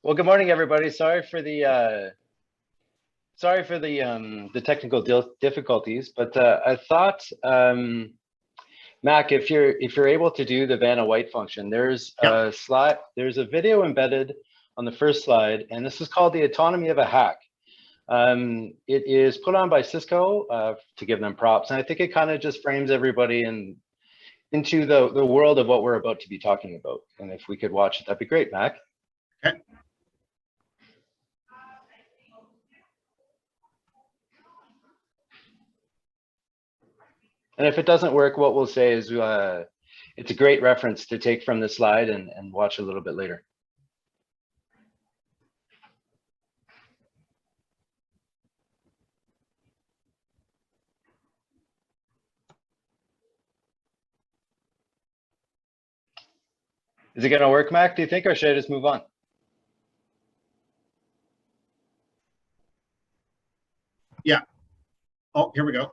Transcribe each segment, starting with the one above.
Well, good morning, everybody. Sorry for the technical difficulties, but I thought, Mac, if you're able to do the Vanna White function, Yep. there's a video embedded on the first slide, and this is called the autonomy of a hack. It is put on by Cisco to give them props, and I think it kind of just frames everybody into the world of what we're about to be talking about. And if we could watch it, that'd be great, Mac. Okay. And if it doesn't work, what we'll say is it's a great reference to take from this slide and watch a little bit later. Is it going to work, Mac, do you think, or should I just move on? Yeah. Oh, here we go.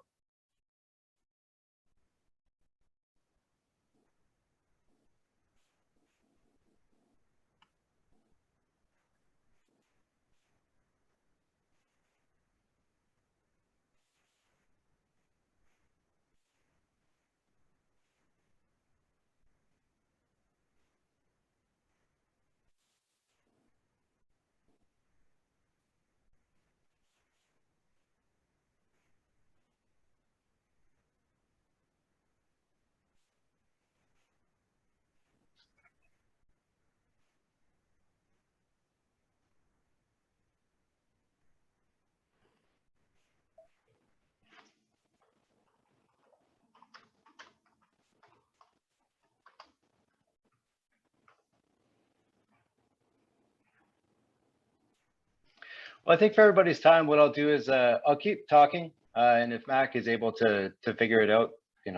Well, I think for everybody's time, what I'll do is I'll keep talking, and if Mac is able to figure it out,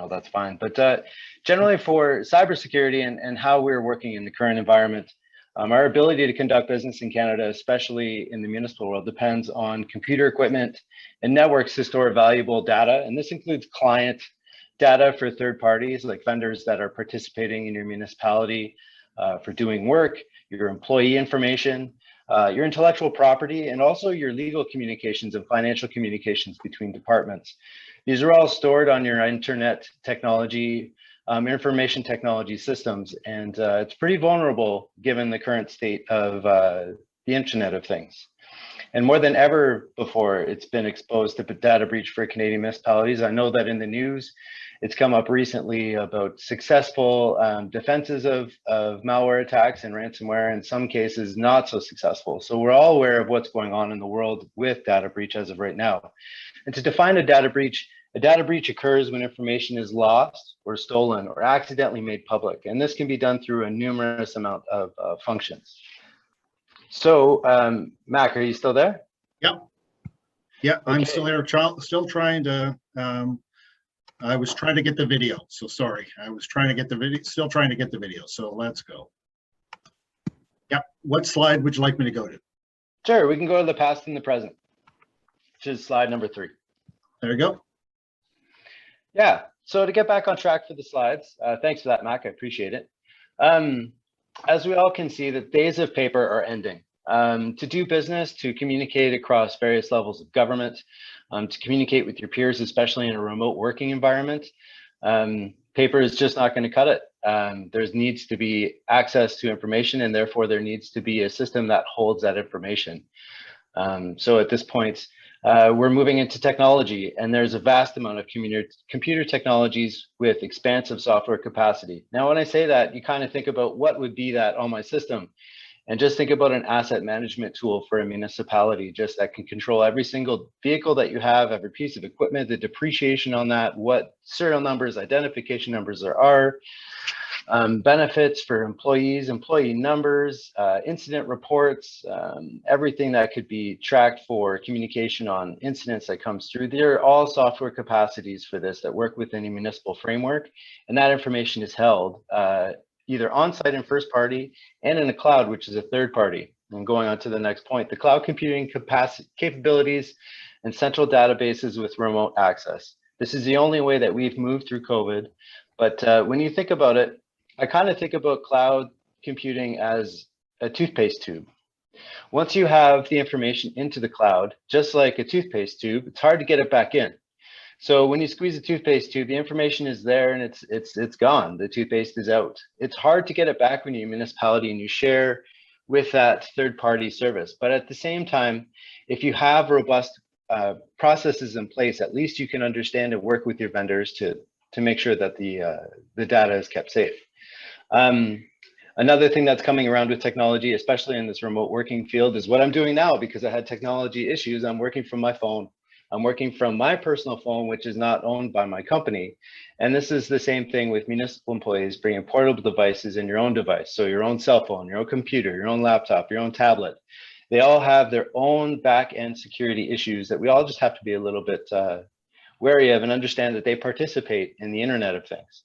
that's fine. But generally for cybersecurity and how we're working in the current environment, our ability to conduct business in Canada, especially in the municipal world, depends on computer equipment and networks to store valuable data. And this includes client data for third parties, like vendors that are participating in your municipality for doing work, your employee information, your intellectual property, and also your legal communications and financial communications between departments. These are all stored on your internet technology, information technology systems, and it's pretty vulnerable given the current state of the Internet of Things. And more than ever before, it's been exposed to data breach for Canadian municipalities. I know that in the news, it's come up recently about successful defenses of malware attacks and ransomware, in some cases not so successful. So we're all aware of what's going on in the world with data breach as of right now. And to define a data breach occurs when information is lost or stolen or accidentally made public. And this can be done through a numerous amount of functions. So Mac, are you still there? Yep. Yeah, okay. I'm still here, still trying to, I was trying to get the video, so sorry. I was trying to get the video, still trying to get the video, so let's go. Yep, what slide would you like me to go to? Sure, we can go to the past and the present, which is slide number 3. There you go. Yeah, so to get back on track for the slides, thanks for that, Mac, I appreciate it. As we all can see, the days of paper are ending. To do business, to communicate across various levels of government, to communicate with your peers, especially in a remote working environment, paper is just not going to cut it. There needs to be access to information, and therefore there needs to be a system that holds that information. So at this point, we're moving into technology, and there's a vast amount of computer technologies with expansive software capacity. Now, when I say that, you kind of think about what would be that on my system. And just think about an asset management tool for a municipality, just that can control every single vehicle that you have, every piece of equipment, the depreciation on that, what serial numbers, identification numbers there are, benefits for employees, employee numbers, incident reports, everything that could be tracked for communication on incidents that comes through. They're all software capacities for this that work within a municipal framework, and that information is held either on-site in first party and in the cloud, which is a third party. And going on to the next point, the cloud computing capabilities and central databases with remote access. This is the only way that we've moved through COVID. But when you think about it, I kind of think about cloud computing as a toothpaste tube. Once you have the information into the cloud, just like a toothpaste tube, it's hard to get it back in. So when you squeeze a toothpaste tube, the information is there and it's gone. The toothpaste is out. It's hard to get it back when you're a municipality and you share with that third-party service. But at the same time, if you have robust processes in place, at least you can understand and work with your vendors to make sure that the data is kept safe. Another thing that's coming around with technology, especially in this remote working field, is what I'm doing now. Because I had technology issues, I'm working from my phone. I'm working from my personal phone, which is not owned by my company. And this is the same thing with municipal employees bringing portable devices in your own device. So your own cell phone, your own computer, your own laptop, your own tablet. They all have their own back-end security issues that we all just have to be a little bit wary of and understand that they participate in the Internet of Things.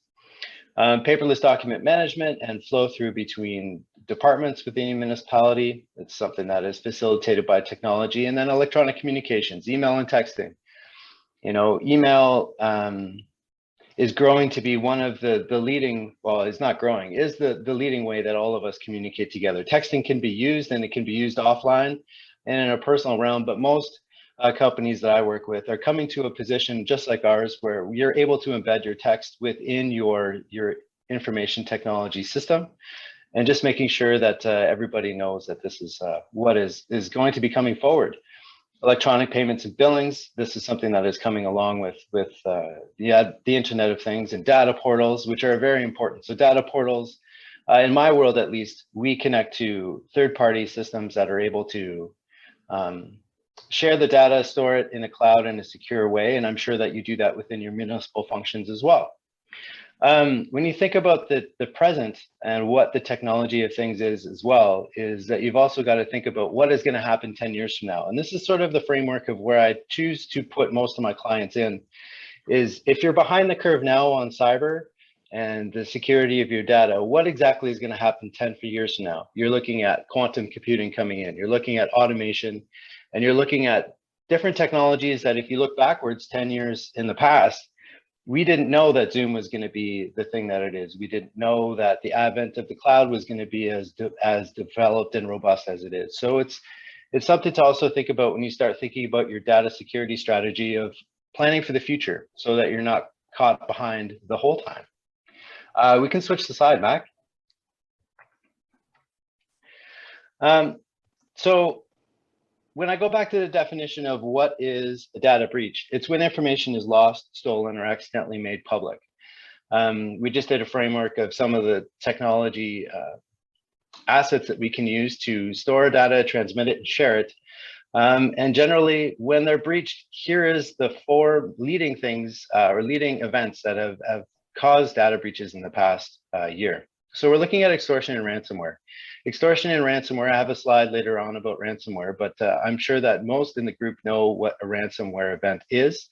Paperless document management and flow through between departments within a municipality. It's something that is facilitated by technology. And then electronic communications, email and texting. You know, email is growing to be one of the leading, well, it's not growing, is the leading way that all of us communicate together. Texting can be used and it can be used offline and in a personal realm, but most companies that I work with are coming to a position just like ours where you're able to embed your text within your information technology system, and just making sure that everybody knows that this is what is going to be coming forward. Electronic payments and billings, this is something that is coming along with the Internet of Things, and data portals, which are very important. So data portals, in my world at least, we connect to third-party systems that are able to share the data, store it in a cloud in a secure way, and I'm sure that you do that within your municipal functions as well. When you think about the present and what the technology of things is as well, is that you've also got to think about what is going to happen 10 years from now. And this is sort of the framework of where I choose to put most of my clients in, is if you're behind the curve now on cyber and the security of your data, what exactly is going to happen 10 years from now? You're looking at quantum computing coming in, you're looking at automation, and you're looking at different technologies that if you look backwards 10 years in the past, we didn't know that Zoom was going to be the thing that it is. We didn't know that the advent of the cloud was going to be as developed and robust as it is. So it's something to also think about when you start thinking about your data security strategy of planning for the future so that you're not caught behind the whole time. We can switch the slide, Mac. So when I go back to the definition of what is a data breach, it's when information is lost, stolen, or accidentally made public. We just did a framework of some of the technology assets that we can use to store data, transmit it, and share it. And generally, when they're breached, here is the 4 leading things or leading events that have caused data breaches in the past year. So we're looking at extortion and ransomware. Extortion and ransomware, I have a slide later on about ransomware, but I'm sure that most in the group know what a ransomware event is.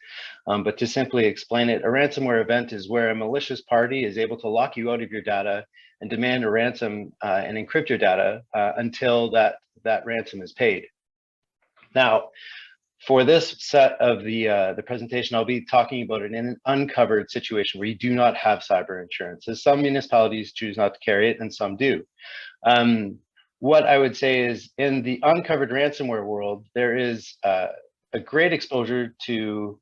But to simply explain it, a ransomware event is where a malicious party is able to lock you out of your data and demand a ransom and encrypt your data until that ransom is paid. Now, for this set of the presentation, I'll be talking about an uncovered situation where you do not have cyber insurance, as some municipalities choose not to carry it and some do. What I would say is in the uncovered ransomware world, there is a great exposure to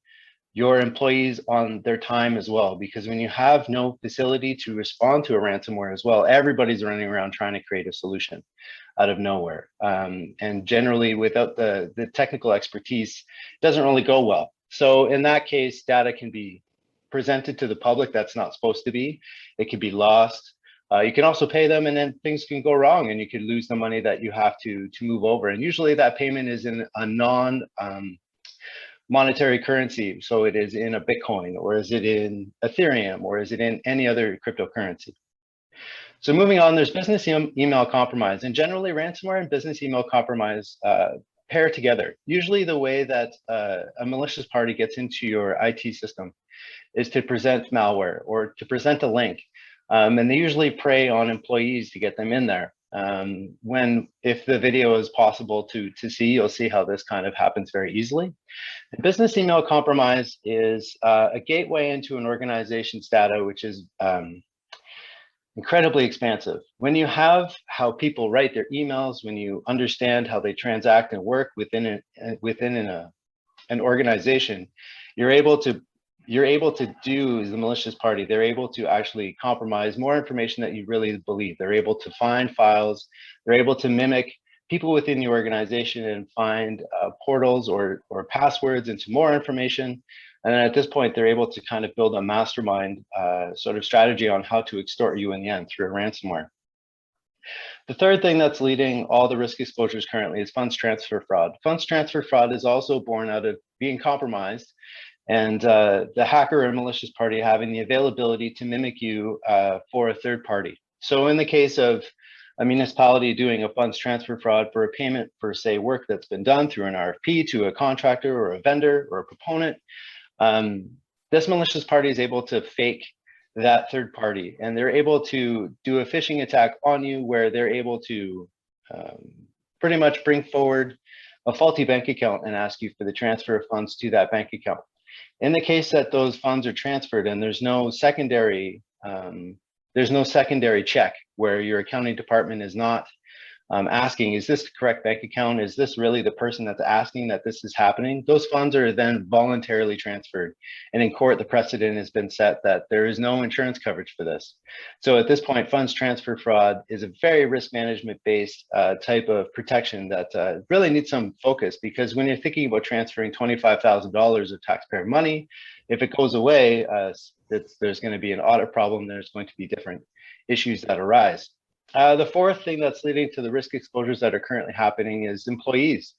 your employees on their time as well, because when you have no facility to respond to a ransomware as well, everybody's running around trying to create a solution out of nowhere. And generally without the technical expertise, it doesn't really go well. So in that case, data can be presented to the public that's not supposed to be. It can be lost. You can also pay them and then things can go wrong and you could lose the money that you have to move over. And usually that payment is in a non-monetary currency. So it is in a Bitcoin, or is it in Ethereum, or is it in any other cryptocurrency? So moving on, there's business email compromise. And generally ransomware and business email compromise pair together. Usually the way that a malicious party gets into your IT system is to present malware or to present a link. And they usually prey on employees to get them in there. If the video is possible to see, you'll see how this kind of happens very easily. And business email compromise is a gateway into an organization's data, which is incredibly expansive. When you have how people write their emails, when you understand how they transact and work within an organization, you're able to do as the malicious party. They're able to actually compromise more information that you really believe. They're able to find files. They're able to mimic people within the organization and find portals or passwords into more information. And then at this point, they're able to kind of build a mastermind sort of strategy on how to extort you in the end through a ransomware. The third thing that's leading all the risk exposures currently is funds transfer fraud. Funds transfer fraud is also born out of being compromised and the hacker or malicious party having the availability to mimic you for a third party. So in the case of a municipality doing a funds transfer fraud for a payment for, say, work that's been done through an RFP to a contractor or a vendor or a proponent, this malicious party is able to fake that third party, and they're able to do a phishing attack on you where they're able to pretty much bring forward a faulty bank account and ask you for the transfer of funds to that bank account. In the case that those funds are transferred and there's no secondary check where your accounting department is not asking, is this the correct bank account? Is this really the person that's asking that this is happening? Those funds are then voluntarily transferred. And in court, the precedent has been set that there is no insurance coverage for this. So at this point, funds transfer fraud is a very risk management based type of protection that really needs some focus, because when you're thinking about transferring $25,000 of taxpayer money, if it goes away, there's going to be an audit problem. There's going to be different issues that arise. The fourth thing that's leading to the risk exposures that are currently happening is employees.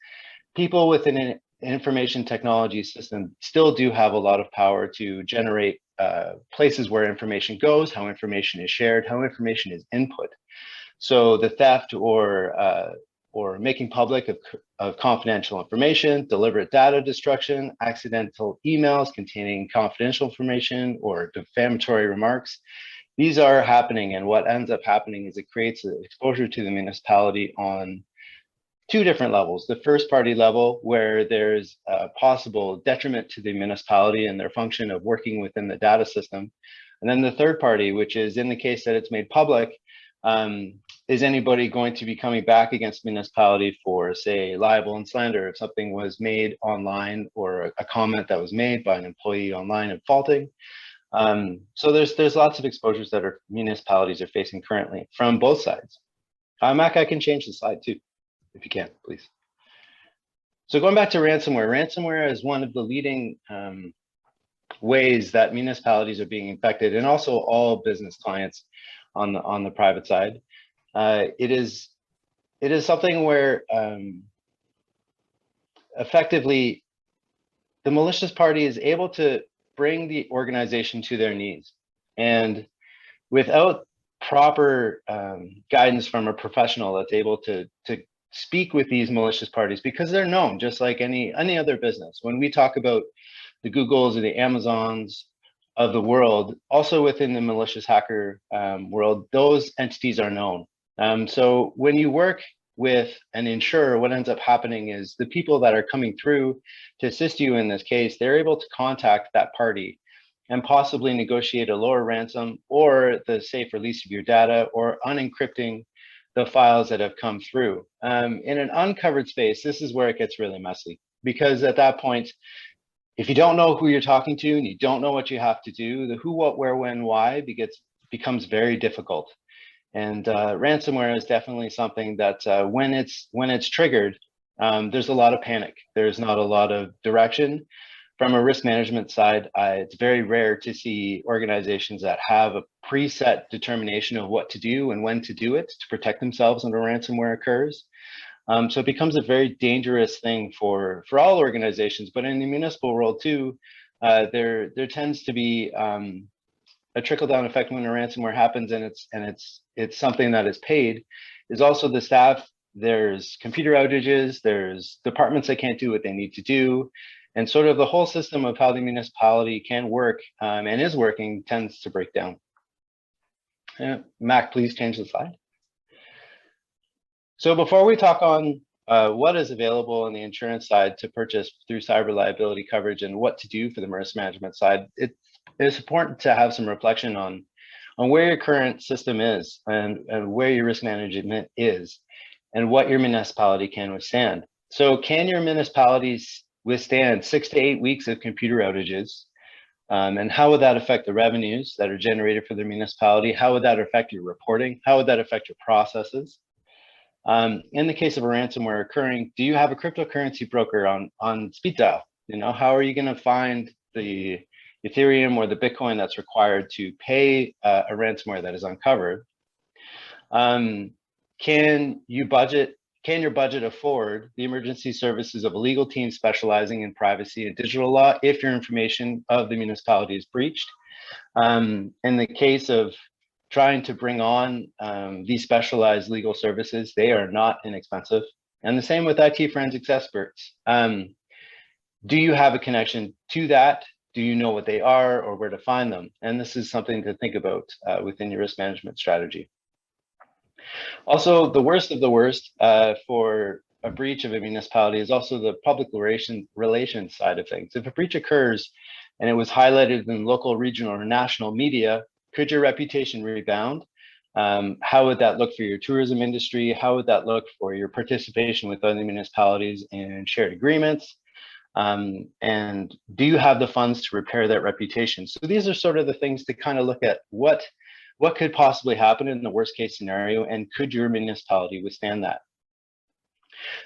People within an information technology system still do have a lot of power to generate places where information goes, how information is shared, how information is input. So the theft or making public of confidential information, deliberate data destruction, accidental emails containing confidential information or defamatory remarks. These are happening, and what ends up happening is it creates an exposure to the municipality on two different levels. The first party level, where there's a possible detriment to the municipality and their function of working within the data system. And then the third party, which is in the case that it's made public, is anybody going to be coming back against municipality for, say, libel and slander if something was made online or a comment that was made by an employee online and faulting? So there's lots of exposures that our municipalities are facing currently from both sides. Mac, I can change the slide too, if you can, please. So going back to ransomware, ransomware is one of the leading ways that municipalities are being infected, and also all business clients on the private side. It is something where effectively the malicious party is able to bring the organization to their knees, and without proper guidance from a professional that's able to speak with these malicious parties, because they're known just like any other business. When we talk about the Googles or the Amazons of the world, also within the malicious hacker world, those entities are known. So when you work with an insurer, what ends up happening is the people that are coming through to assist you in this case, they're able to contact that party and possibly negotiate a lower ransom or the safe release of your data or unencrypting the files that have come through. In an uncovered space, this is where it gets really messy, because at that point, if you don't know who you're talking to and you don't know what you have to do, the who, what, where, when, why becomes very difficult. And ransomware is definitely something that when it's triggered, there's a lot of panic. There's not a lot of direction. From a risk management side, it's very rare to see organizations that have a preset determination of what to do and when to do it to protect themselves when a ransomware occurs. So it becomes a very dangerous thing for all organizations, but in the municipal world too, there tends to be a trickle-down effect when a ransomware happens, and it's something that is paid, is also the staff. There's computer outages, there's departments that can't do what they need to do, and sort of the whole system of how the municipality can work and is working tends to break down. Mac, please change the slide. So before we talk on what is available on the insurance side to purchase through cyber liability coverage and what to do for the risk management side, it's important to have some reflection on on where your current system is and where your risk management is and what your municipality can withstand. So can your municipalities withstand 6 to 8 weeks of computer outages? And how would that affect the revenues that are generated for the municipality? How would that affect your reporting? How would that affect your processes? In the case of a ransomware occurring, do you have a cryptocurrency broker on speed dial? You know, how are you going to find the Ethereum or the Bitcoin that's required to pay a ransomware that is uncovered? Can your budget afford the emergency services of a legal team specializing in privacy and digital law if your information of the municipality is breached? In the case of trying to bring on these specialized legal services, they are not inexpensive. And the same with IT forensics experts. Do you have a connection to that? Do you know what they are or where to find them? And this is something to think about within your risk management strategy. Also, the worst of the worst for a breach of a municipality is also the public relations side of things. If a breach occurs and it was highlighted in local, regional, or national media, could your reputation rebound? How would that look for your tourism industry? How would that look for your participation with other municipalities in shared agreements? And do you have the funds to repair that reputation? So these are sort of the things to kind of look at what could possibly happen in the worst case scenario, and could your municipality withstand that?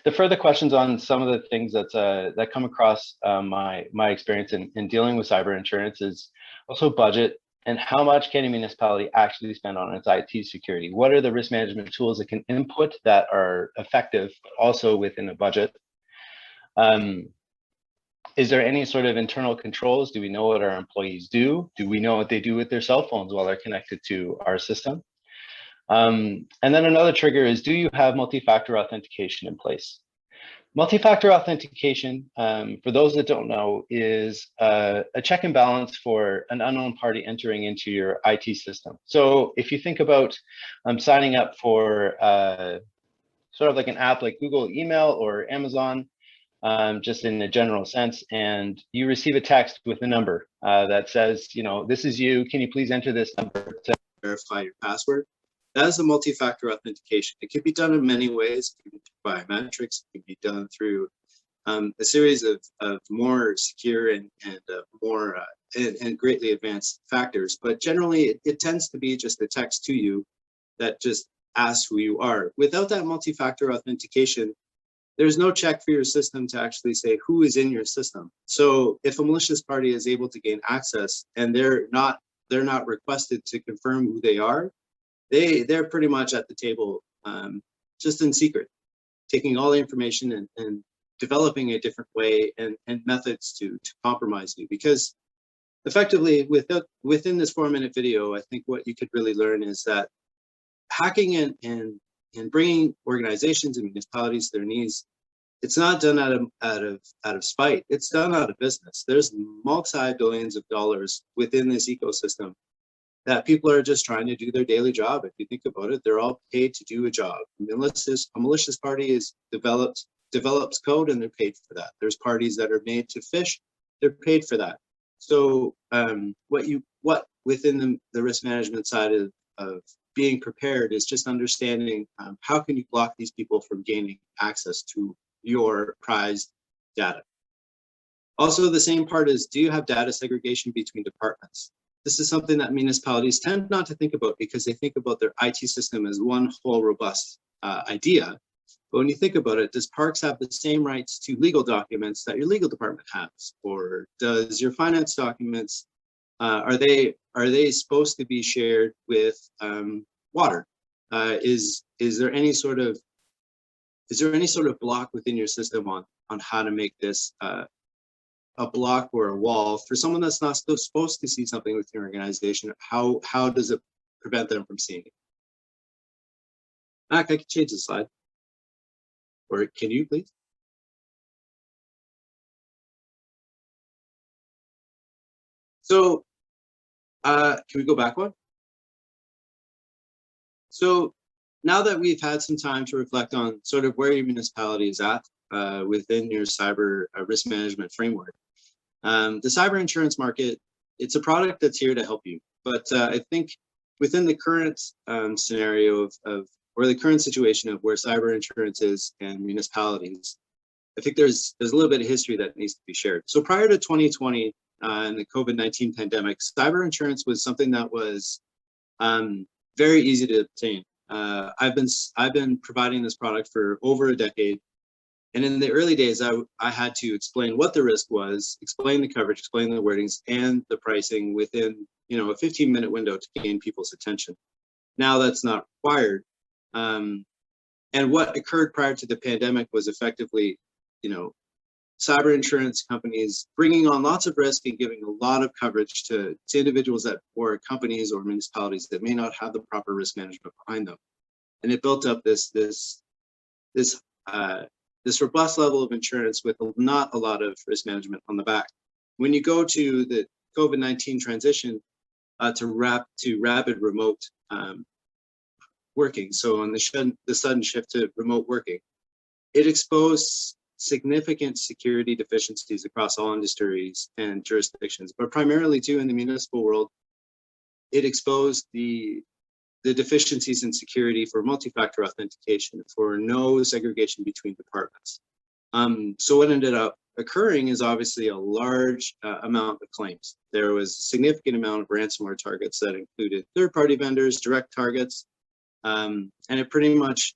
The further questions on some of the things that come across my experience in dealing with cyber insurance is also budget, and how much can a municipality actually spend on its IT security? What are the risk management tools it can input that are effective, but also within a budget? Is there any sort of internal controls? Do we know what our employees do? Do we know what they do with their cell phones while they're connected to our system? And then another trigger is, do you have multi-factor authentication in place? Multi-factor authentication, for those that don't know, is a check and balance for an unknown party entering into your IT system. So if you think about signing up for sort of like an app like Google Email or Amazon, just in a general sense, and you receive a text with a number that says, you know, this is you, can you please enter this number to verify your password? That is a multi-factor authentication. It can be done in many ways. It can be through biometrics. It can be done through a series of more secure and more and greatly advanced factors. But generally, it tends to be just a text to you that just asks who you are. Without that multi-factor authentication, there's no check for your system to actually say who is in your system. So if a malicious party is able to gain access and they're not requested to confirm who they are, they're pretty much at the table, just in secret, taking all the information and developing a different way and methods to compromise you. Because effectively, within this 4-minute video, I think what you could really learn is that hacking and bringing organizations and municipalities to their knees, it's not done out of spite. It's done out of business. There's multi-billions of dollars within this ecosystem that people are just trying to do their daily job. If you think about it, they're all paid to do a job. A malicious party develops code and they're paid for that. There's parties that are made to phish, they're paid for that. So what within the risk management side of being prepared is just understanding how can you block these people from gaining access to your prized data. Also, the same part is, do you have data segregation between departments? This is something that municipalities tend not to think about because they think about their IT system as one whole robust idea. But when you think about it, does parks have the same rights to legal documents that your legal department has? Or does your finance documents, are they supposed to be shared with water? Is there any sort of block within your system on how to make this a block or a wall for someone that's not supposed to see something with your organization? How does it prevent them from seeing it? Mac, I can change the slide. Or can you please? So can we go back one? So now that we've had some time to reflect on sort of where your municipality is at within your cyber risk management framework, the cyber insurance market, it's a product that's here to help you. But I think within the current scenario or the current situation of where cyber insurance is and municipalities, I think there's a little bit of history that needs to be shared. So prior to 2020 and the COVID-19 pandemic, cyber insurance was something that was very easy to obtain. I've been providing this product for over a decade. And in the early days, I had to explain what the risk was, explain the coverage, explain the wordings and the pricing within, a 15-minute window to gain people's attention. Now that's not required. And what occurred prior to the pandemic was effectively, cyber insurance companies bringing on lots of risk and giving a lot of coverage to individuals or companies or municipalities that may not have the proper risk management behind them. And it built up this robust level of insurance with not a lot of risk management on the back. When you go to the COVID-19 transition to rapid remote working, so on the sudden shift to remote working, it exposed significant security deficiencies across all industries and jurisdictions, but primarily too in the municipal world, it exposed the deficiencies in security for multi-factor authentication, for no segregation between departments. So what ended up occurring is obviously a large amount of claims. There was a significant amount of ransomware targets that included third-party vendors, direct targets, and it pretty much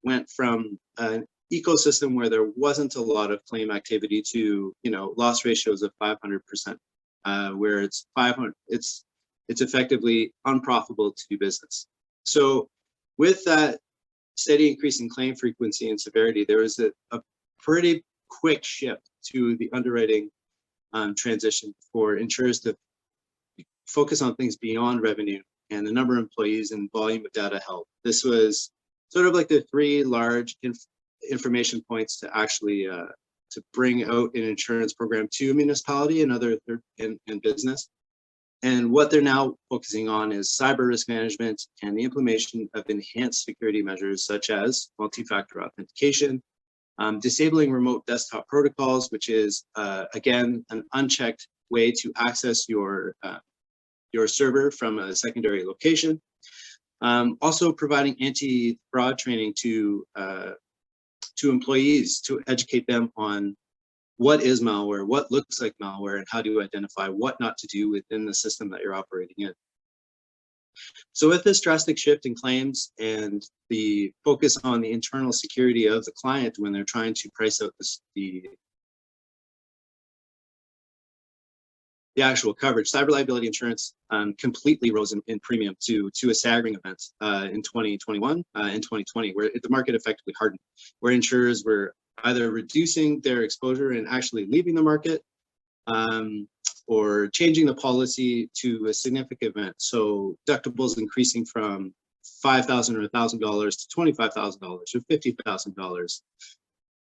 went from an ecosystem where there wasn't a lot of claim activity to, loss ratios of 500%, where it's effectively unprofitable to do business. So with that steady increase in claim frequency and severity, there was a pretty quick shift to the underwriting transition for insurers to focus on things beyond revenue and the number of employees and volume of data held. This was sort of like the three large information points to actually to bring out an insurance program to a municipality and other in business. And what they're now focusing on is cyber risk management and the implementation of enhanced security measures such as multi-factor authentication, disabling remote desktop protocols, which is again an unchecked way to access your server from a secondary location. Also providing anti-fraud training to employees to educate them on what is malware, what looks like malware, and how to identify what not to do within the system that you're operating in. So with this drastic shift in claims and the focus on the internal security of the client when they're trying to price out the actual coverage, cyber liability insurance completely rose in premium to a staggering event in 2021 and 2020, where the market effectively hardened, where insurers were either reducing their exposure and actually leaving the market or changing the policy to a significant event. So deductibles increasing from $5,000 or $1,000 to $25,000 or $50,000,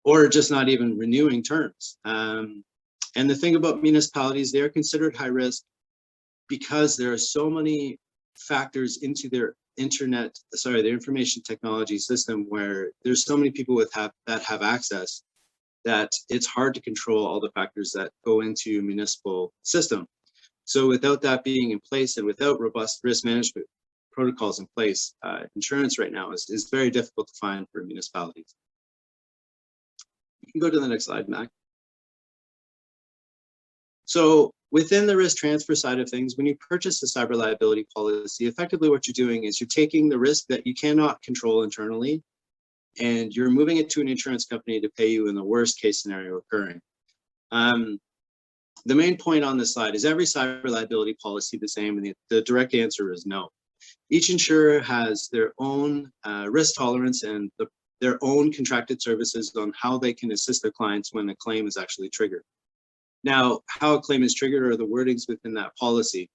or just not even renewing terms. And the thing about municipalities, they are considered high risk because there are so many factors into their their information technology system, where there's so many people that have access that it's hard to control all the factors that go into a municipal system. So without that being in place and without robust risk management protocols in place, insurance right now is very difficult to find for municipalities. You can go to the next slide, Mac. So within the risk transfer side of things, when you purchase a cyber liability policy, effectively what you're doing is you're taking the risk that you cannot control internally, and you're moving it to an insurance company to pay you in the worst case scenario occurring. The main point on this slide is every cyber liability policy the same, and the direct answer is no. Each insurer has their own risk tolerance and their own contracted services on how they can assist their clients when a claim is actually triggered. Now, how a claim is triggered are the wordings within that policy.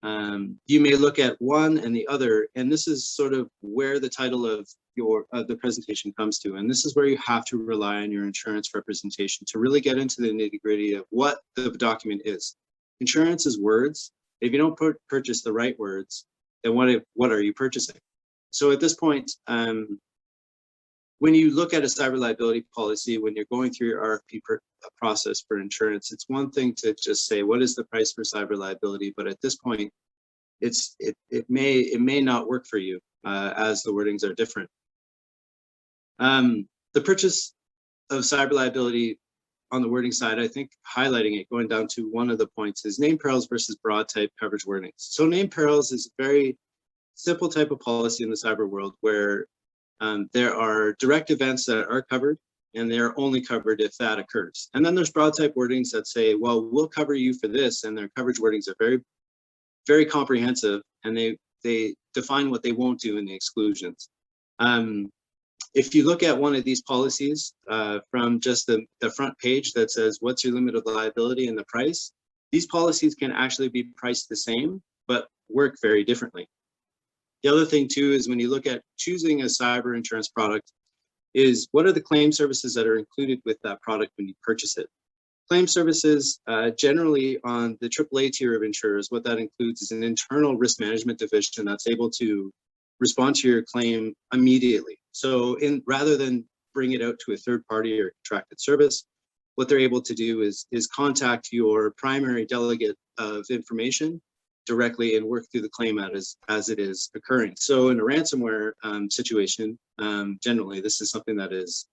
You may look at one and the other, and this is sort of where the title of the presentation comes to. And this is where you have to rely on your insurance representation to really get into the nitty-gritty of what the document is. Insurance is words. If you don't purchase the right words, then what are you purchasing? So at this point, when you look at a cyber liability policy, when you're going through your RFP process for insurance, it's one thing to just say, what is the price for cyber liability? But at this point, it may not work for you as the wordings are different. The purchase of cyber liability on the wording side, I think highlighting it, going down to one of the points, is name perils versus broad type coverage wordings. So name perils is a very simple type of policy in the cyber world where there are direct events that are covered, and they're only covered if that occurs. And then there's broad type wordings that say, well, we'll cover you for this, and their coverage wordings are very, very comprehensive, and they define what they won't do in the exclusions. If you look at one of these policies from just the front page that says, what's your limit of liability and the price, these policies can actually be priced the same, but work very differently. The other thing too is when you look at choosing a cyber insurance product is what are the claim services that are included with that product when you purchase it. Claim services, generally on the AAA tier of insurers, what that includes is an internal risk management division that's able to respond to your claim immediately. So rather than bring it out to a third party or contracted service, what they're able to do is contact your primary delegate of information directly and work through the claim as it is occurring. So in a ransomware situation, generally this is something that is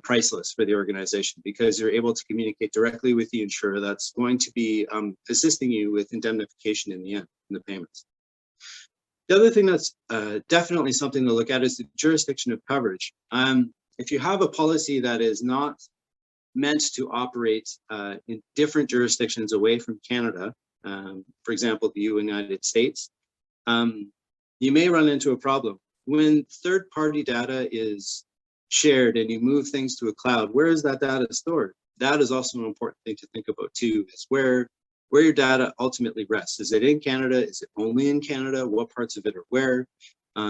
priceless for the organization because you're able to communicate directly with the insurer that's going to be assisting you with indemnification in the end, in the payments. The other thing that's definitely something to look at is the jurisdiction of coverage. If you have a policy that is not meant to operate in different jurisdictions away from Canada, for example, the United States, you may run into a problem. When third-party data is shared and you move things to a cloud, where is that data stored? That is also an important thing to think about too, is where your data ultimately rests. Is it in Canada? Is it only in Canada? What parts of it are where?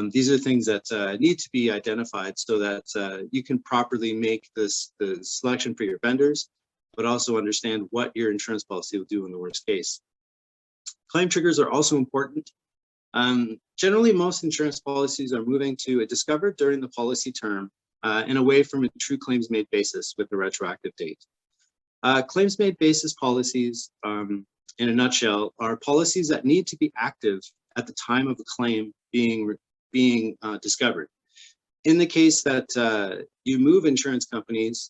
These are things that need to be identified so that you can properly make the selection for your vendors, but also understand what your insurance policy will do in the worst case. Claim triggers are also important. Generally, most insurance policies are moving to a discovered during the policy term and away from a true claims made basis with a retroactive date. Claims made basis policies, in a nutshell, are policies that need to be active at the time of a claim being discovered. In the case that you move insurance companies,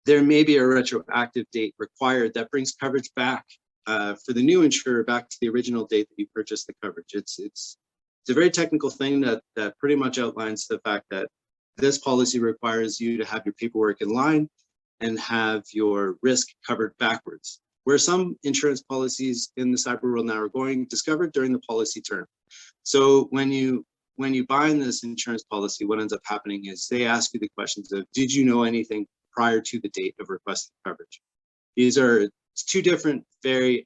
there may be a retroactive date required that brings coverage back for the new insurer back to the original date that you purchased the coverage. It's a very technical thing that pretty much outlines the fact that this policy requires you to have your paperwork in line and have your risk covered backwards, where some insurance policies in the cyber world now are going discovered during the policy term. So when you bind this insurance policy, what ends up happening is they ask you the questions of, did you know anything prior to the date of requesting coverage? These are two different, these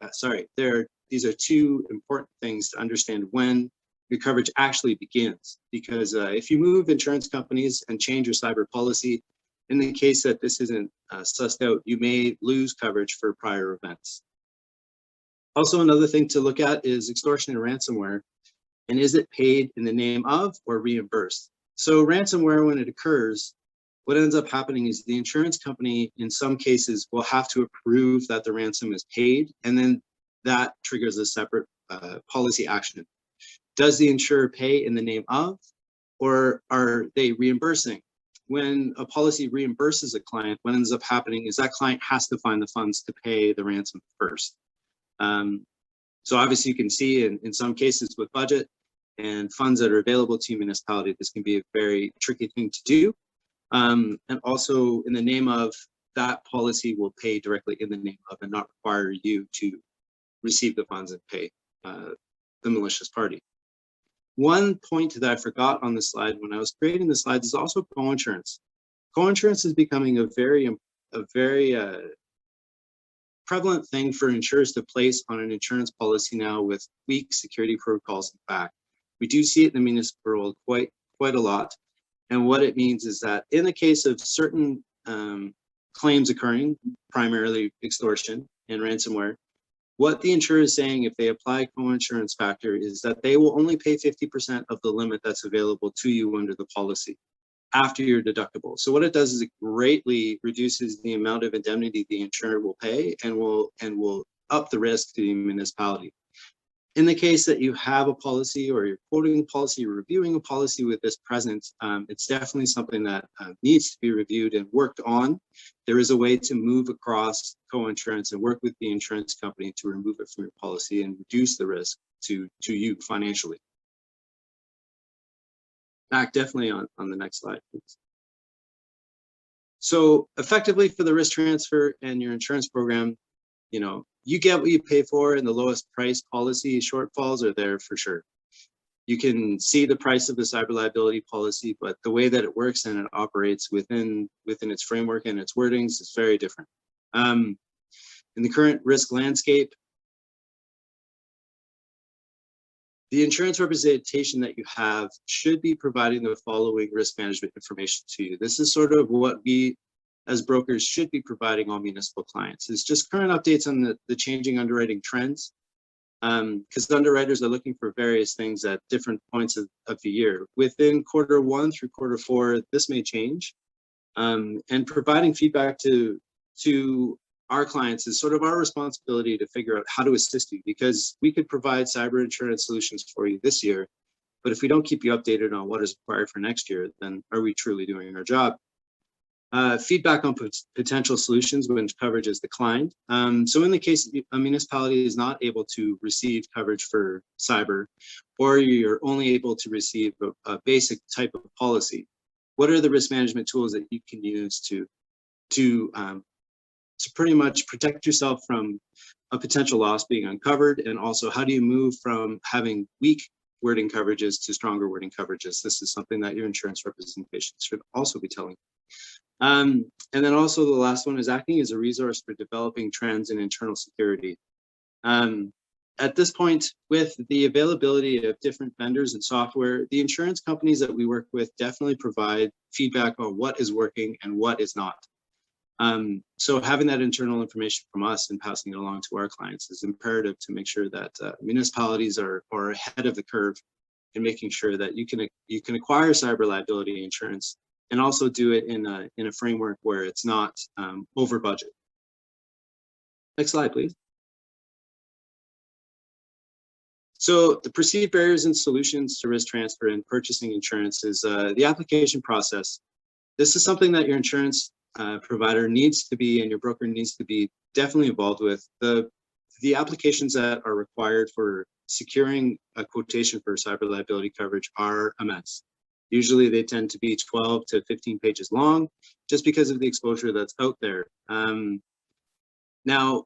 are two important things to understand when your coverage actually begins. Because if you move insurance companies and change your cyber policy, in the case that this isn't sussed out, you may lose coverage for prior events. Also, another thing to look at is extortion and ransomware. And is it paid in the name of or reimbursed? So ransomware, when it occurs, what ends up happening is the insurance company, in some cases, will have to approve that the ransom is paid, and then that triggers a separate policy action. Does the insurer pay in the name of, or are they reimbursing? When a policy reimburses a client, what ends up happening is that client has to find the funds to pay the ransom first. So obviously you can see in some cases with budget and funds that are available to municipality, this can be a very tricky thing to do. And also in the name of, that policy will pay directly in the name of and not require you to receive the funds and pay the malicious party. One point that I forgot on the slide when I was creating the slides is also co-insurance. Co-insurance is becoming a very prevalent thing for insurers to place on an insurance policy now with weak security protocols in fact. We do see it in the municipal world quite a lot. And what it means is that in the case of certain claims occurring, primarily extortion and ransomware, what the insurer is saying if they apply co-insurance factor is that they will only pay 50% of the limit that's available to you under the policy after your deductible. So what it does is it greatly reduces the amount of indemnity the insurer will pay and will up the risk to the municipality. In the case that you have a policy or you're quoting a policy, you're reviewing a policy with this present, it's definitely something that needs to be reviewed and worked on. There is a way to move across co-insurance and work with the insurance company to remove it from your policy and reduce the risk to you financially. Back definitely on the next slide, please. So effectively for the risk transfer and your insurance program, you know, you get what you pay for, and the lowest price policy shortfalls are there for sure. You can see the price of the cyber liability policy, but the way that it works and it operates within its framework and its wordings is very different. In the current risk landscape, the insurance representation that you have should be providing the following risk management information to you. This is sort of what we as brokers should be providing all municipal clients. It's just current updates on the changing underwriting trends, because underwriters are looking for various things at different points of the year. Within Q1 through Q4, this may change, and providing feedback to our clients is sort of our responsibility to figure out how to assist you, because we could provide cyber insurance solutions for you this year, but if we don't keep you updated on what is required for next year, then are we truly doing our job? Feedback on potential solutions when coverage is declined. So in the case a municipality is not able to receive coverage for cyber, or you're only able to receive a basic type of policy, what are the risk management tools that you can use to pretty much protect yourself from a potential loss being uncovered? And also, how do you move from having weak wording coverages to stronger wording coverages? This is something that your insurance representation should also be telling. And then also the last one is acting as a resource for developing trends in internal security. At this point, with the availability of different vendors and software, the insurance companies that we work with definitely provide feedback on what is working and what is not. So having that internal information from us and passing it along to our clients is imperative to make sure that municipalities are ahead of the curve in making sure that you can acquire cyber liability insurance and also do it in a framework where it's not over budget. Next slide, please. So the perceived barriers and solutions to risk transfer and purchasing insurance is the application process. This is something that your insurance provider needs to be, and your broker needs to be definitely involved with. The applications that are required for securing a quotation for cyber liability coverage are immense. Usually they tend to be 12 to 15 pages long, just because of the exposure that's out there. Now,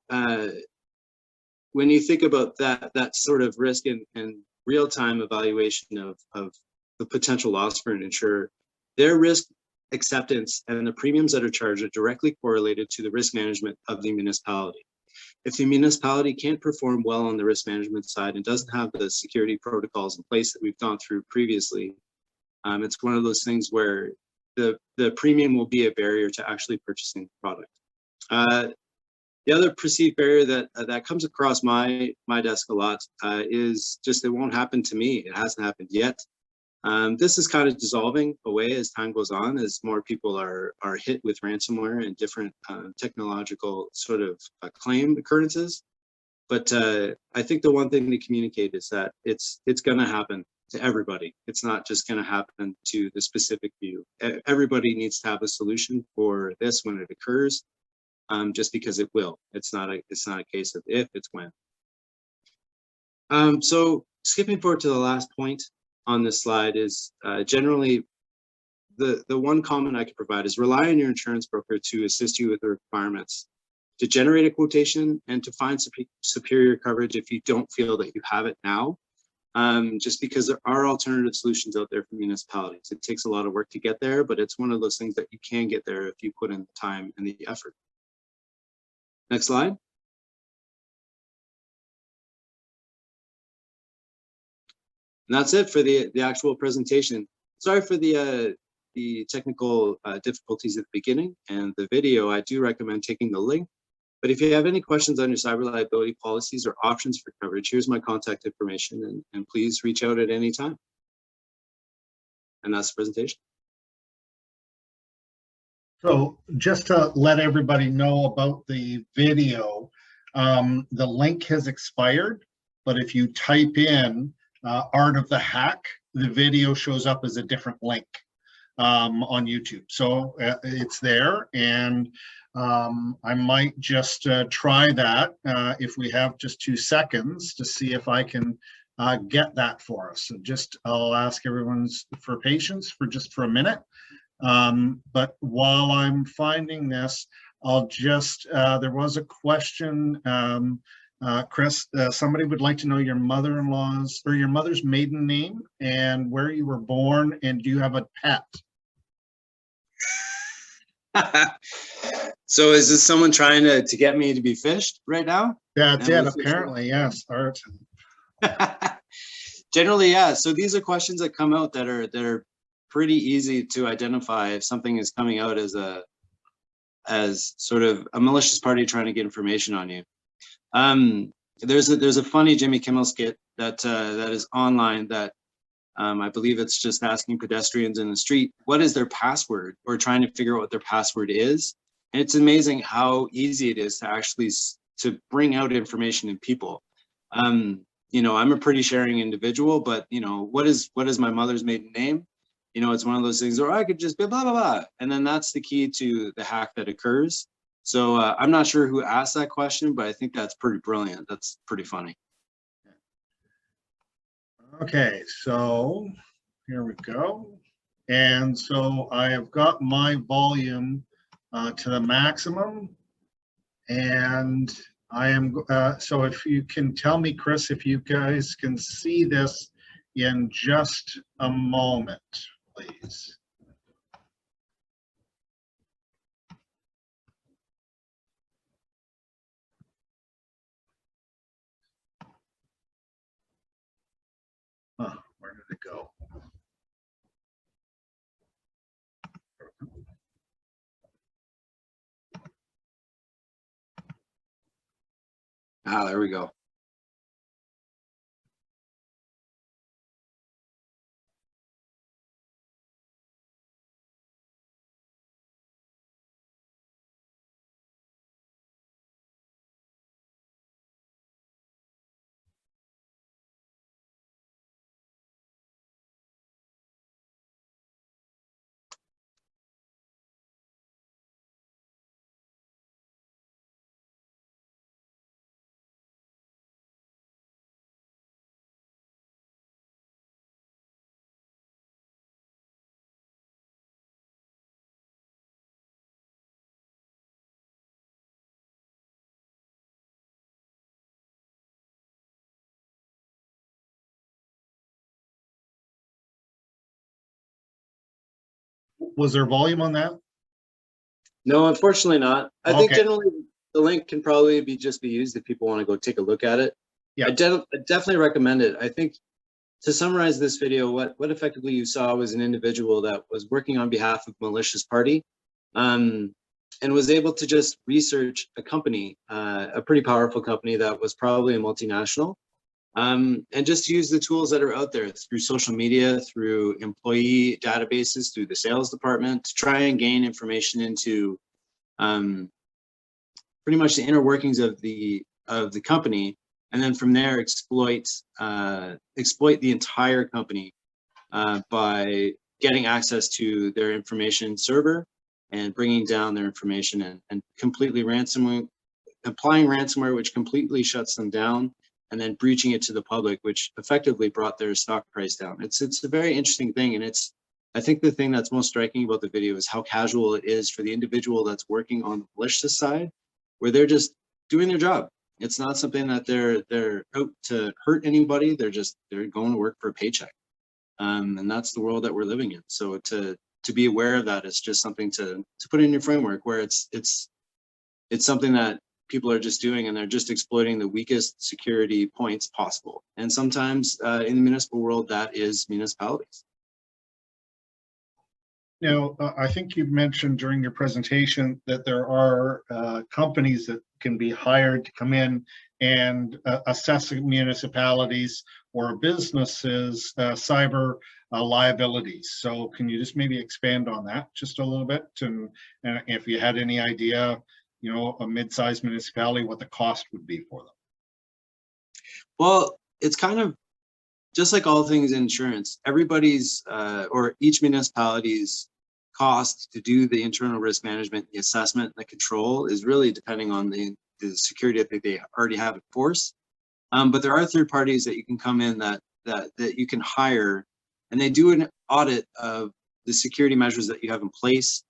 when you think about that sort of risk and real-time evaluation of the potential loss for an insurer, their risk acceptance and the premiums that are charged are directly correlated to the risk management of the municipality. If the municipality can't perform well on the risk management side and doesn't have the security protocols in place that we've gone through previously, it's one of those things where the premium will be a barrier to actually purchasing the product. The other perceived barrier that comes across my desk a lot is just it won't happen to me. It hasn't happened yet. This is kind of dissolving away as time goes on, as more people are hit with ransomware and different technological sort of claim occurrences. But I think the one thing to communicate is that it's going to happen to everybody. It's not just going to happen to the specific few. Everybody needs to have a solution for this when it occurs, just because it will. It's not a case of if, it's when. So skipping forward to the last point on this slide is generally the one comment I could provide is rely on your insurance broker to assist you with the requirements to generate a quotation and to find superior coverage if you don't feel that you have it now. Just because there are alternative solutions out there for municipalities. It takes a lot of work to get there, but it's one of those things that you can get there if you put in the time and the effort. Next slide. And that's it for the actual presentation. Sorry for the technical difficulties at the beginning, and the video, I do recommend taking the link. But if you have any questions on your cyber liability policies or options for coverage, here's my contact information, and please reach out at any time. And that's the presentation. So just to let everybody know about the video, the link has expired, but if you type in Art of the Hack, the video shows up as a different link on YouTube. So it's there, and I might just try that if we have just 2 seconds to see if I can get that for us. So just, I'll ask everyone for patience for a minute. But while I'm finding this, I'll just, there was a question, Chris, somebody would like to know your mother-in-law's or your mother's maiden name and where you were born, and do you have a pet? So is this someone trying to get me to be fished right now? That's it, apparently, yes, Art. Generally, yeah. So these are questions that come out that are pretty easy to identify if something is coming out as sort of a malicious party trying to get information on you. There's a funny Jimmy Kimmel skit that is online that I believe it's just asking pedestrians in the street what is their password, or trying to figure out what their password is. And it's amazing how easy it is to actually to bring out information in people. You know, I'm a pretty sharing individual, but you know, what is my mother's maiden name? You know, it's one of those things where I could just be blah, blah, blah. And then that's the key to the hack that occurs. So I'm not sure who asked that question, but I think that's pretty brilliant. That's pretty funny. Okay, so here we go. And so I have got my volume to the maximum. And I am, so if you can tell me, Chris, if you guys can see this in just a moment, please. Where did it go? Ah, there we go. Was there volume on that? No, unfortunately not. I think Okay. generally the link can probably just be used if people want to go take a look at it. Yeah. I definitely recommend it. I think to summarize this video, what effectively you saw was an individual that was working on behalf of a malicious party, and was able to just research a company, a pretty powerful company that was probably a multinational, and just use the tools that are out there through social media, through employee databases, through the sales department, to try and gain information into pretty much the inner workings of the company, and then from there exploit the entire company by getting access to their information server and bringing down their information and completely applying ransomware, which completely shuts them down, and then breaching it to the public, which effectively brought their stock price down. It's a very interesting thing, and I think the thing that's most striking about the video is how casual it is for the individual that's working on the malicious side, where they're just doing their job. It's not something that they're out to hurt anybody. They're going to work for a paycheck, and that's the world that we're living in. So to be aware of that is just something to put in your framework, where it's something that people are just doing, and they're just exploiting the weakest security points possible. And sometimes in the municipal world, that is municipalities. Now, I think you mentioned during your presentation that there are companies that can be hired to come in and assess municipalities or businesses' cyber liabilities. So can you just maybe expand on that just a little bit? And if you had any idea, you know, a mid-sized municipality, what the cost would be for them? Well, it's kind of just like all things insurance. Everybody's or each municipality's cost to do the internal risk management, the assessment, the control is really depending on the security that they already have in force. But there are third parties that you can come in that you can hire, and they do an audit of the security measures that you have in place,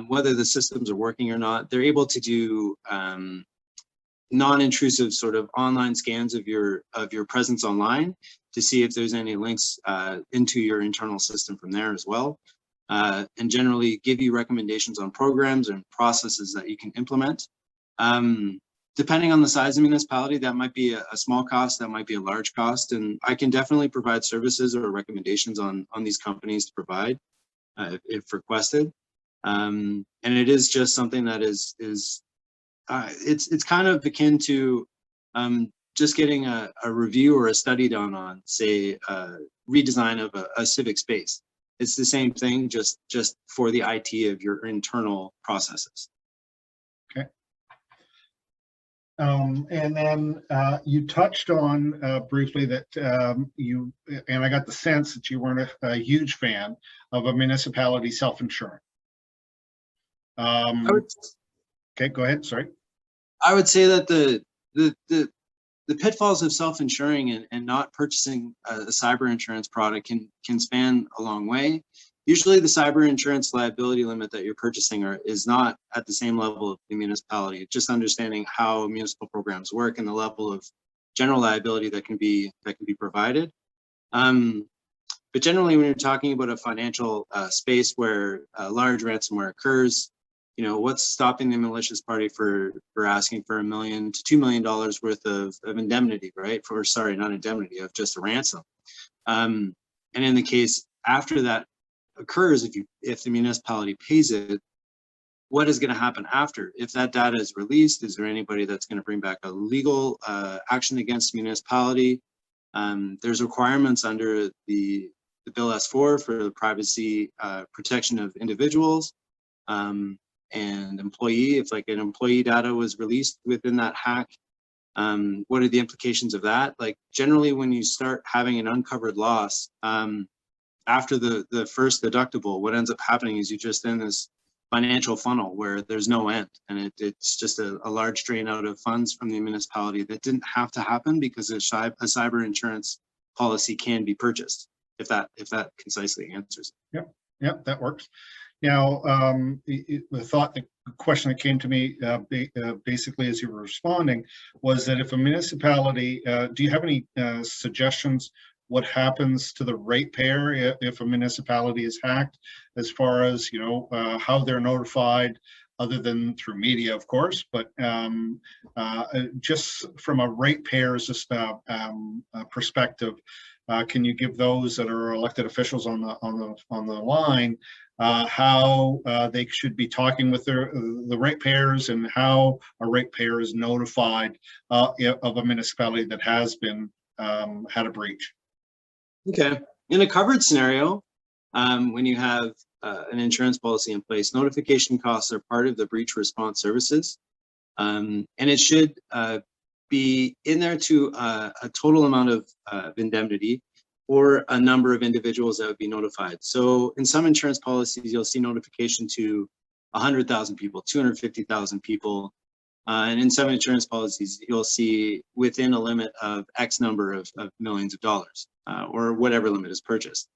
whether the systems are working or not. They're able to do non-intrusive sort of online scans of your presence online to see if there's any links into your internal system from there as well, and generally give you recommendations on programs and processes that you can implement. Depending on the size of the municipality, that might be a small cost, that might be a large cost, and I can definitely provide services or recommendations on these companies to provide if requested. And it is just something that is it's kind of akin to just getting a review or a study done on, say, redesign of a civic space. It's the same thing, just for the IT of your internal processes. Okay. And then you touched on briefly that you, and I got the sense that you weren't a huge fan of a municipality self-insuring. Okay, go ahead. Sorry. I would say that the pitfalls of self-insuring and not purchasing a cyber insurance product can span a long way. Usually the cyber insurance liability limit that you're purchasing is not at the same level of the municipality. Just understanding how municipal programs work and the level of general liability that can be provided. But generally, when you're talking about a financial space where a large ransomware occurs, you know, what's stopping the malicious party for asking for $1 million to $2 million worth of indemnity, right? Not indemnity, of just a ransom. And in the case after that occurs, if the municipality pays it, what is going to happen after? If that data is released, is there anybody that's going to bring back a legal action against the municipality? There's requirements under the Bill S4 for the privacy protection of individuals. And employee, if like an employee data was released within that hack, what are the implications of that? Like generally when you start having an uncovered loss, after the first deductible, what ends up happening is you're just in this financial funnel where there's no end. And it's just a large drain out of funds from the municipality that didn't have to happen because a cyber insurance policy can be purchased, if that concisely answers. Yep, that works. Now, the question that came to me basically as you were responding was that if a municipality, do you have any suggestions what happens to the ratepayer if a municipality is hacked, as far as, you know, how they're notified, other than through media, of course, but just from a ratepayer's perspective, can you give those that are elected officials on the line how they should be talking with the ratepayers, and how a ratepayer is notified of a municipality that has been had a breach? Okay, in a covered scenario, when you have an insurance policy in place, notification costs are part of the breach response services, and it should be in there to a total amount of indemnity or a number of individuals that would be notified. So in some insurance policies, you'll see notification to 100,000 people, 250,000 people. And in some insurance policies, you'll see within a limit of X number of millions of dollars, or whatever limit is purchased.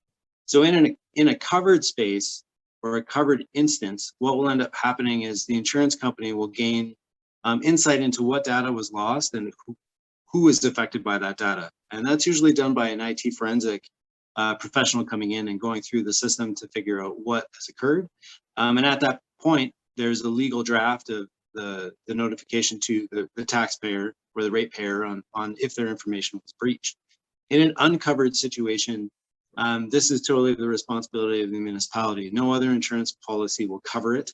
So in a covered space or a covered instance, what will end up happening is the insurance company will gain insight into what data was lost and who was affected by that data. And that's usually done by an IT forensic professional coming in and going through the system to figure out what has occurred. And at that point, there's a legal draft of the notification to the taxpayer or the ratepayer on if their information was breached. In an uncovered situation, this is totally the responsibility of the municipality. No other insurance policy will cover it.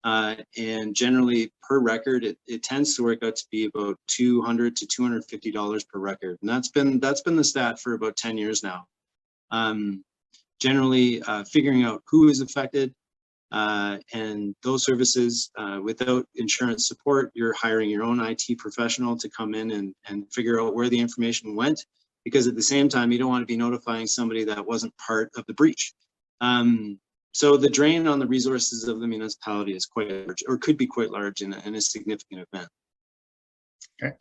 And generally per record, it tends to work out to be about $200 to $250 per record. And that's been the stat for about 10 years now. Generally figuring out who is affected and those services, without insurance support, you're hiring your own IT professional to come in and figure out where the information went. because at the same time, you don't want to be notifying somebody that wasn't part of the breach. So the drain on the resources of the municipality is quite large, or could be quite large in a significant event. Okay.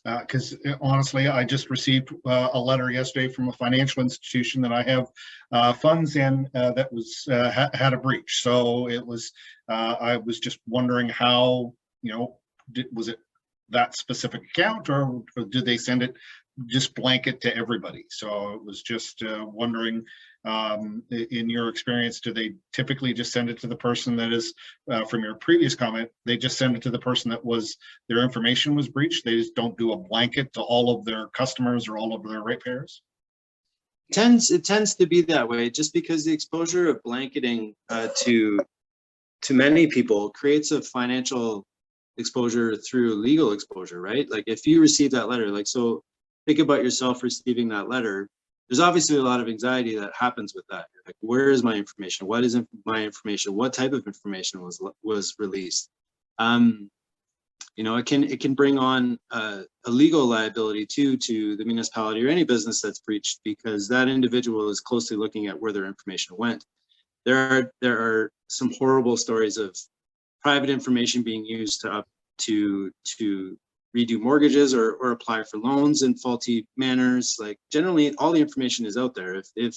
Because honestly, I just received a letter yesterday from a financial institution that I have funds in that was had a breach. So it was, I was just wondering how, was it that specific account, or did they send it just blanket to everybody? So it was just wondering, in your experience, do they typically just send it to the person that is, from your previous comment, they just send it to the person that was, their information was breached? They just don't do a blanket to all of their customers or all of their ratepayers? It tends to be that way, just because the exposure of blanketing to many people creates a financial exposure through legal exposure, right? Like if you receive that letter, like, so think about yourself receiving that letter. There's obviously a lot of anxiety that happens with that. Like, where is my information? What is my information? What type of information was released? It can bring on a legal liability too to the municipality or any business that's breached, because that individual is closely looking at where their information went. There are some horrible stories of private information being used to redo mortgages or apply for loans in faulty manners. Like, generally, all the information is out there. If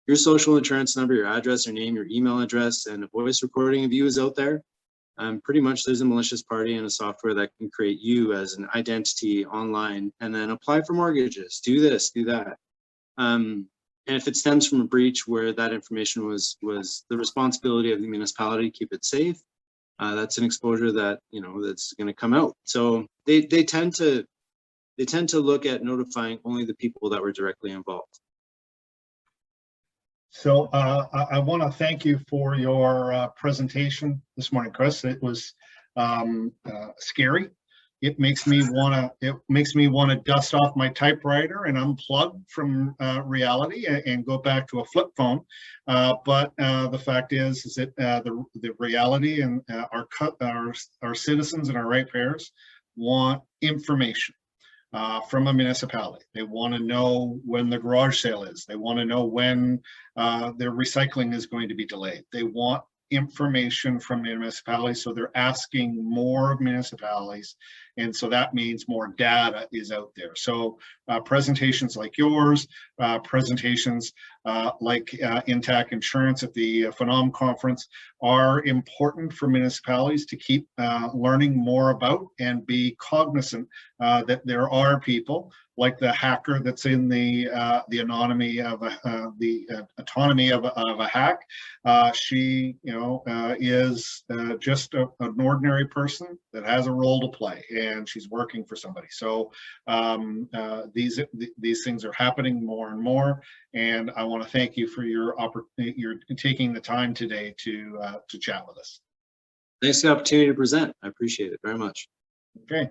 your social insurance number, your address, your name, your email address, and a voice recording of you is out there, pretty much there's a malicious party and a software that can create you as an identity online and then apply for mortgages, do this, do that. And if it stems from a breach where that information was the responsibility of the municipality to keep it safe, that's an exposure that, that's going to come out. So they tend to look at notifying only the people that were directly involved. So I want to thank you for your presentation this morning, Chris. It was scary. It makes me want to dust off my typewriter and unplug from reality and go back to a flip phone. But the fact is that the reality and our citizens and our ratepayers want information from a municipality. They want to know when the garage sale is. They want to know when their recycling is going to be delayed. They want information from municipalities, so they're asking more of municipalities, and so that means more data is out there. So presentations like yours, presentations like Intact Insurance at the FONOM conference are important for municipalities to keep learning more about and be cognizant that there are people like the hacker that's in the autonomy of a hack. She, is just an ordinary person that has a role to play, and she's working for somebody. So these things are happening more and more, and I want to thank you for your taking the time today to chat with us. Thanks for the opportunity to present. I appreciate it very much. Okay.